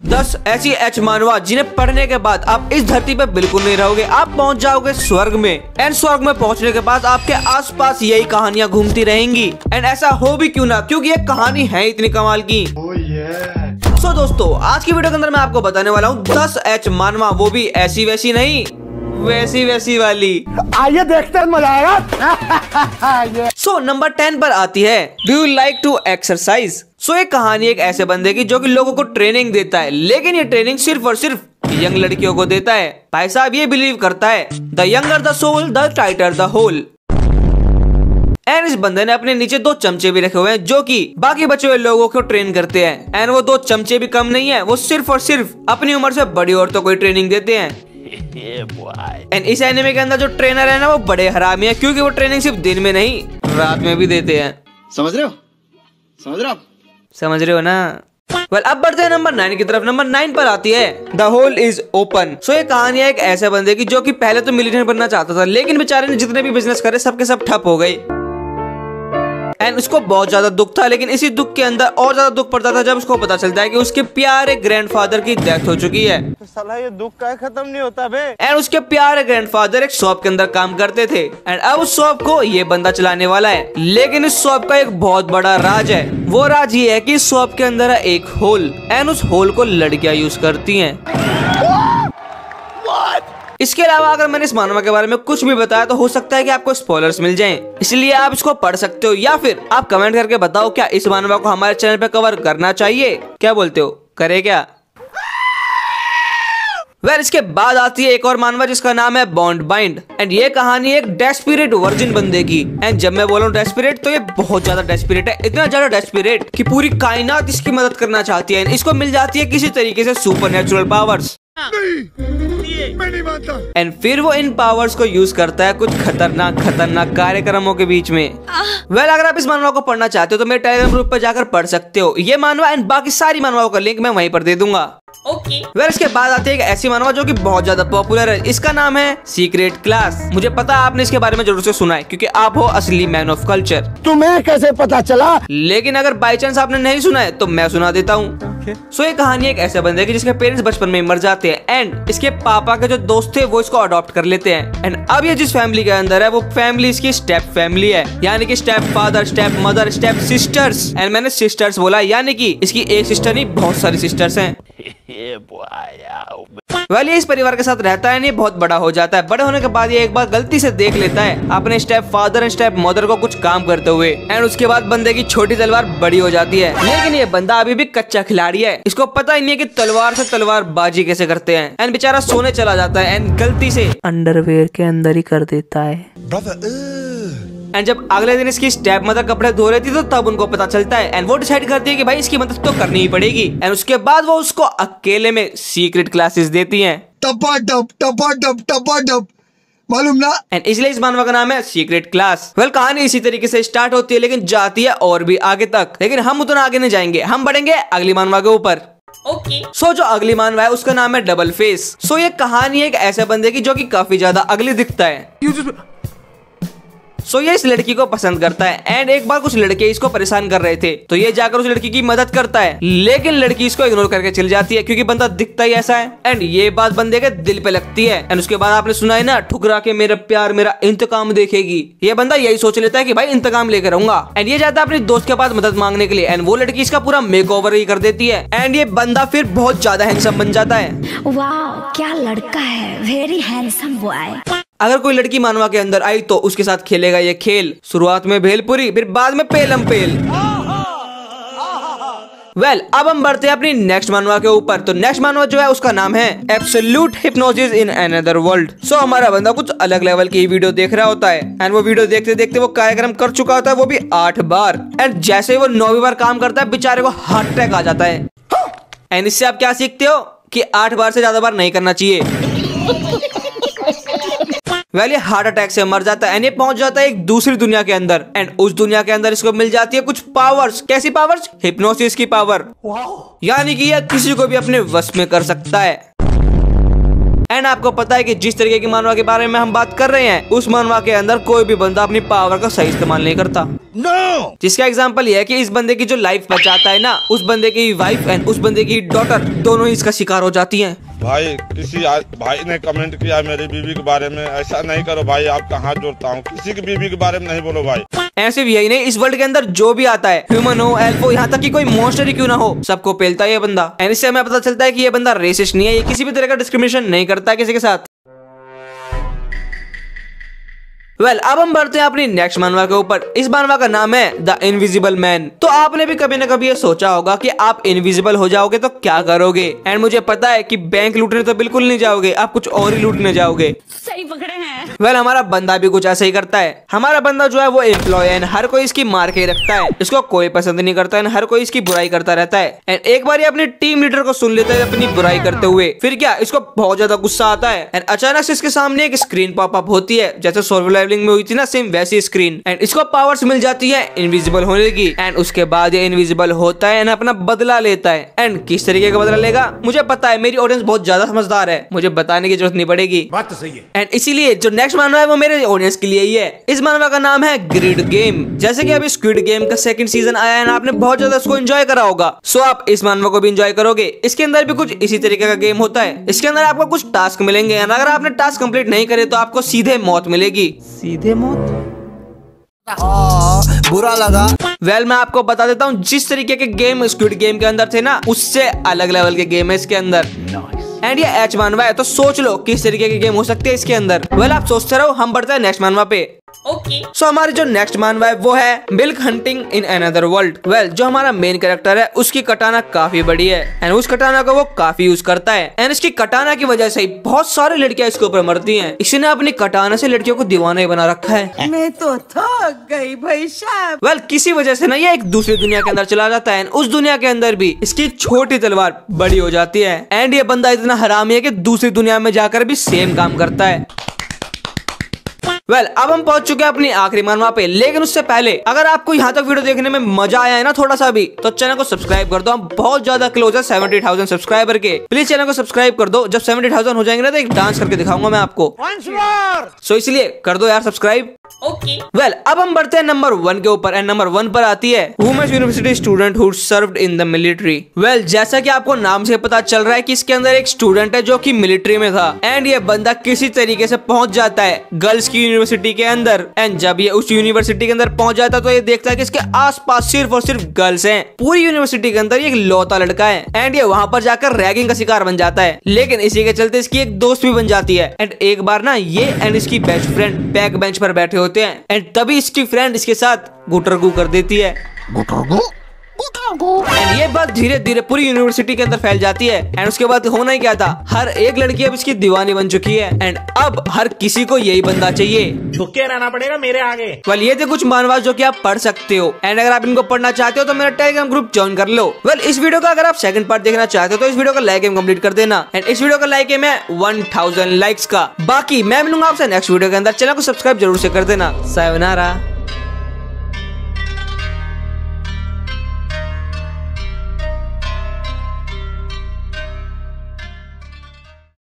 10 ऐसी एच मानवा जिन्हें पढ़ने के बाद आप इस धरती पे बिल्कुल नहीं रहोगे, आप पहुंच जाओगे स्वर्ग में। एंड स्वर्ग में पहुंचने के बाद आपके आसपास यही कहानियां घूमती रहेंगी। एंड ऐसा हो भी क्यों ना, क्योंकि ये कहानी है इतनी कमाल की। सो दोस्तों, आज की वीडियो के अंदर मैं आपको बताने वाला हूँ 10 एच मानवा, वो भी ऐसी वैसी नहीं, वैसी वैसी वाली। आइए देखते हैं, मजा आएगा। सो नंबर 10 पर आती है, do you like to exercise. So एक कहानी एक ऐसे बंदे की जो कि लोगों को ट्रेनिंग देता है, लेकिन ये ट्रेनिंग सिर्फ और सिर्फ यंग लड़कियों को देता है। भाई साहब ये बिलीव करता है the younger the soul the tighter the hole. And इस बंदे ने अपने नीचे 2 चमचे भी रखे हुए हैं जो कि बाकी बचे हुए लोगों को ट्रेन करते हैं। एंड वो 2 चमचे भी कम नहीं है, वो सिर्फ और सिर्फ अपनी उम्र से बड़ी औरतों को ट्रेनिंग देते हैं। एंड इस एनिमे के अंदर जो ट्रेनर है ना, वो बड़े हरामी है, क्योंकि वो ट्रेनिंग सिर्फ दिन में नहीं रात में भी देते हैं। समझ रहे हो? समझ रहे हो ना? वेल, अब बढ़ते हैं नंबर 9 की तरफ। नंबर 9 पर आती है द होल इज ओपन। सो ये कहानी है एक ऐसे बंदे की जो कि पहले तो मिलियनेयर बनना चाहता था, लेकिन बेचारे ने जितने भी बिजनेस करे सबके सब ठप हो गए। एंड उसको बहुत ज्यादा दुख था, लेकिन इसी दुख के अंदर और ज्यादा दुख पड़ता था जब उसको पता चलता है कि उसके प्यारे ग्रैंडफादर की डेथ हो चुकी है। तो साला ये दुख का खत्म नहीं होता बे। एंड उसके प्यारे ग्रैंडफादर एक शॉप के अंदर काम करते थे। एंड अब उस शॉप को ये बंदा चलाने वाला है, लेकिन इस शॉप का एक बहुत बड़ा राज है। वो राज ये है कि इस शॉप के अंदर है एक होल, एंड उस होल को लड़कियां यूज करती हैं। इसके अलावा अगर मैंने इस मानवा के बारे में कुछ भी बताया तो हो सकता है कि आपको स्पॉयलर्स मिल जाएं, इसलिए आप इसको पढ़ सकते हो, या फिर आप कमेंट करके बताओ क्या इस मानवा को हमारे चैनल पे कवर करना चाहिए। क्या बोलते हो, करे क्या? वेल, इसके बाद आती है एक और मानवा जिसका नाम है बॉन्ड बाइंड। एंड ये कहानी एक डेस्परेट वर्जिन बंदे की। एंड जब मैं बोल रहा हूँ डेस्परेट, तो ये बहुत ज्यादा डेस्परेट है, इतना ज्यादा डेस्परेट कि पूरी कायनात इसकी मदद करना चाहती है। इसको मिल जाती है किसी तरीके से सुपरनेचुरल पावर्स। मैं नहीं मानता। एंड फिर वो इन पावर्स को यूज करता है कुछ खतरनाक कार्यक्रमों के बीच में। वेल, अगर आप इस मानवा को पढ़ना चाहते हो तो मेरे टेलीग्राम ग्रुप पर जाकर पढ़ सकते हो। ये मानवा एंड बाकी सारी मानवाओं का लिंक मैं वहीं पर दे दूंगा। ओके। वेल, इसके बाद आती है एक ऐसी मानवा जो कि बहुत ज्यादा पॉपुलर है। इसका नाम है सीक्रेट क्लास। मुझे पता है आपने इसके बारे में जरूर से सुना है, क्योंकि आप हो असली मैन ऑफ कल्चर। तुम्हें कैसे पता चला? लेकिन अगर बाई चांस आपने नहीं सुना है तो मैं सुना देता हूँ। सो ये कहानी एक ऐसे बंदे की जिसके पेरेंट्स बचपन में मर जाते हैं। एंड इसके पापा के जो दोस्त थे वो इसको अडॉप्ट कर लेते हैं। एंड अब ये जिस फैमिली के अंदर है वो फैमिली इसकी स्टेप फैमिली है, यानी कि step father, step mother, step sisters. And मैंने सिस्टर्स बोला, यानी कि इसकी एक सिस्टर नहीं बहुत सारी सिस्टर्स हैं। वेल, ये इस परिवार के साथ रहता है, नहीं बहुत बड़ा हो जाता है। बड़े होने के बाद ये एक बार गलती से देख लेता है अपने step father and step mother को कुछ काम करते हुए। एंड उसके बाद बंदे की छोटी तलवार बड़ी हो जाती है, लेकिन ये बंदा अभी भी कच्चा खिलाड़ी है। इसको पता ही नहीं है कि तलवार से तलवार बाजी कैसे करते हैं। एंड बेचारा सोने चला जाता है एंड गलती से अंडरवेयर के अंदर ही कर देता है। एंड जब अगले दिन इसकी स्टेप मदर कपड़े धो रही थी तो तब उनको पता चलता है। एंड वो डिसाइड करती है कि भाई इसकी मदद तो करनी ही पड़ेगी। एंड उसके बाद वो उसको अकेले में सीक्रेट क्लासेस देती हैं। टपा मालूम ना। एंड इसलिए इस मानवा का नाम है सीक्रेट क्लास। वेल, कहानी इसी तरीके से स्टार्ट होती है, लेकिन जाती है और भी आगे तक। लेकिन हम उतना आगे नहीं जाएंगे, हम बढ़ेंगे अगली मानवा के ऊपर। ओके। सो जो अगली मानवा है उसका नाम है डबल फेस। सो ये कहानी एक ऐसे बंदे की जो कि काफी ज्यादा अगली दिखता है। सो ये इस लड़की को पसंद करता है। एंड एक बार कुछ लड़के इसको परेशान कर रहे थे, तो ये जाकर उस लड़की की मदद करता है, लेकिन लड़की इसको इग्नोर करके चली जाती है क्योंकि बंदा दिखता ही ऐसा है। एंड ये बात बंदे के दिल पे लगती है। एंड उसके बाद आपने सुना है ना, ठुकरा के मेरा प्यार मेरा इंतकाम देखेगी। ये बंदा यही सोच लेता है कि भाई इंतकाम लेकर रहूंगा। एंड ये जाता है अपनी दोस्त के पास मदद मांगने के लिए। एंड वो लड़की इसका पूरा मेकओवर ही कर देती है। एंड ये बंदा फिर बहुत ज्यादा हैंडसम बन जाता है। वाह, क्या लड़का है, वेरी हैंडसम बॉय। अगर कोई लड़की मानवा के अंदर आई तो उसके साथ खेलेगा ये खेल। शुरुआत में भेलपुरी, फिर बाद में पेलम पेल। वेल, अब हम बढ़ते हैं अपनी नेक्स्ट मानवा के ऊपर। तो नेक्स्ट मानवा जो है उसका नाम है absolute hypnosis in another world. So हमारा बंदा कुछ अलग लेवल की वीडियो देख रहा होता है। एंड वो वीडियो देखते देखते वो कार्यक्रम कर चुका होता है, वो भी 8 बार। एंड जैसे ही वो 9वीं बार काम करता है, बेचारे को हार्ट अटैक आ जाता है। एंड इससे आप क्या सीखते हो कि 8 बार से ज्यादा बार नहीं करना चाहिए। वेल, ये हार्ट अटैक से मर जाता है। एंड ये पहुंच जाता है एक दूसरी दुनिया के अंदर। एंड उस दुनिया के अंदर इसको मिल जाती है कुछ पावर्स। कैसी पावर्स? हिप्नोसिस की पावर। यानी कि यह किसी को भी अपने वश में कर सकता है। एंड आपको पता है कि जिस तरीके की मानवा के बारे में हम बात कर रहे हैं, उस मानवा के अंदर कोई भी बंदा अपनी पावर का सही इस्तेमाल नहीं करता। जिसका एग्जाम्पल यह है कि इस बंदे की जो लाइफ बचाता है ना, उस बंदे की वाइफ एंड उस बंदे की डॉटर दोनों ही इसका शिकार हो जाती हैं। भाई किसी भाई ने कमेंट किया मेरी बीवी के बारे में, ऐसा नहीं करो भाई, आपका हाथ जोड़ता हूँ, किसी की बीवी के बारे में नहीं बोलो भाई। ऐसे भी यही नहीं, इस वर्ल्ड के अंदर जो भी आता है, ह्यूमन हो, एल्फ हो, यहाँ तक कि कोई मॉन्स्टर ही क्यों ना हो, सबको पेलता है ये बंदा। एंड इससे हमें पता चलता है कि ये बंदा रेसिस्ट नहीं है, ये किसी भी तरह का डिस्क्रिमिनेशन नहीं करता किसी के साथ। अब हम बढ़ते हैं अपनी नेक्स्ट मानवा के ऊपर। इस मानवा का नाम है द इनविजिबल मैन। तो आपने भी कभी ना कभी ये सोचा होगा कि आप इनविजिबल हो जाओगे तो क्या करोगे। एंड मुझे पता है कि बैंक लूटने तो बिल्कुल नहीं जाओगे, आप कुछ और ही लूटने जाओगे। सही पकड़े हैं। हमारा बंदा भी कुछ ऐसा ही करता है। हमारा बंदा जो है वो एम्प्लॉय है, हर कोई इसकी मार के रखता है, इसको कोई पसंद नहीं करता है, हर कोई इसकी बुराई करता रहता है। एंड एक बार ये अपनी टीम लीडर को सुन लेता है अपनी बुराई करते हुए, फिर क्या इसको बहुत ज्यादा गुस्सा आता है। एंड अचानक से इसके सामने एक स्क्रीन पॉपअप होती है, जैसे सर्वाइवल में हुई थी ना, सेम वैसी स्क्रीन। एंड इसको पावर्स मिल जाती है इनविजिबल होने की। एंड उसके बाद ये इनविजिबल होता है एंड अपना बदला लेता है। एंड किस तरीके का बदला लेगा मुझे पता है, मेरी ऑडियंस बहुत ज्यादा समझदार है, मुझे बताने की जरूरत नहीं पड़ेगी। बात तो सही है। एंड इसीलिए जो नेक्स्ट मानवा है वो मेरे ऑडियंस के लिए ही है। इस मानवा का नाम है ग्रिड गेम। जैसे कि अभी स्क्विड गेम का सेकंड सीजन आया है, आपने बहुत ज्यादा इसको एंजॉय करा होगा, सो आप इस मानवा को भी एंजॉय करोगे। इसके अंदर भी कुछ इसी तरीके का गेम होता है। इसके अंदर आपको कुछ टास्क मिलेंगे, अगर आपने टास्क कंप्लीट नहीं करे तो आपको सीधे मौत मिलेगी। सीधे मौत? बुरा लगा। मैं आपको बता देता हूँ, जिस तरीके के गेम स्क्विड गेम के अंदर थे ना, उससे अलग लेवल के गेम है इसके अंदर। एंड ये एच मानवा है, तो सोच लो किस तरीके के गेम हो सकते हैं इसके अंदर। आप सोचते रहो, हम बढ़ते हैं नेक्स्ट मानवा पे। सो हमारी जो नेक्स्ट मानवा है वो है milk hunting in another world. जो हमारा मेन कैरेक्टर है उसकी कटाना काफी बड़ी है एंड उस कटाना को वो काफी यूज करता है। एंड इसकी कटाना की वजह से ही बहुत सारी लड़कियां इसके ऊपर मरती हैं। इसने अपनी कटाना से लड़कियों को दीवाना ही बना रखा है। मैं तो थक गई भाई साहब। किसी वजह से ना ये एक दूसरी दुनिया के अंदर चला जाता है। उस दुनिया के अंदर भी इसकी छोटी तलवार बड़ी हो जाती है। एंड ये बंदा इतना हरामी है कि दूसरी दुनिया में जाकर भी सेम काम करता है। अब हम पहुंच चुके हैं अपनी आखिरी मानवा पे, लेकिन उससे पहले अगर आपको यहाँ तक वीडियो देखने में मजा आया है ना थोड़ा सा भी, तो चैनल को सब्सक्राइब कर दो। हम बहुत ज्यादा क्लोज है 70,000 सब्सक्राइबर के। प्लीज चैनल को सब्सक्राइब कर दो। जब 70,000 हो जाएंगे ना तो एक डांस करके दिखाऊंगा मैं आपको। सो इसलिए कर दो यार सब्सक्राइब। अब हम बढ़ते हैं नंबर 1 के ऊपर। एंड नंबर 1 पर आती है women's university student who served in the military. जैसा कि आपको नाम से पता चल रहा है कि इसके अंदर एक स्टूडेंट है जो कि मिलिट्री में था। एंड ये बंदा किसी तरीके से पहुंच जाता है गर्ल्स की यूनिवर्सिटी के अंदर। एंड जब ये उस यूनिवर्सिटी के अंदर पहुंच जाता है तो ये देखता है कि इसके आसपास सिर्फ और सिर्फ गर्ल्स हैं। पूरी यूनिवर्सिटी के अंदर ये एक लौता लड़का है। एंड ये वहां पर जाकर रैगिंग का शिकार बन जाता है, लेकिन इसी के चलते इसकी एक दोस्त भी बन जाती है। एंड एक बार ना ये एंड इसकी बेस्ट फ्रेंड बैक बेंच पर बैठे होते हैं। एंड तभी इसकी फ्रेंड इसके साथ गुटरगू कर देती है। एंड ये बात धीरे धीरे पूरी यूनिवर्सिटी के अंदर फैल जाती है। एंड उसके बाद होना ही क्या था, हर एक लड़की अब इसकी दीवानी बन चुकी है। एंड अब हर किसी को यही बंदा चाहिए, झुके रहना पड़ेगा मेरे आगे। ये थे कुछ मानवा जो कि आप पढ़ सकते हो। एंड अगर आप इनको पढ़ना चाहते हो तो मेरा टेलीग्राम ग्रुप ज्वाइन कर लो। इस वीडियो का अगर आप सेकंड पार्ट देखना चाहते हो तो इस वीडियो का लाइक एम कंप्लीट कर देना। एंड इस वीडियो का लाइक एम है 1000 लाइक्स का। बाकी मैं मिलूंगा आपसे नेक्स्ट वीडियो के अंदर। चैनल को सब्सक्राइब जरूर से कर देना। सायोनारा।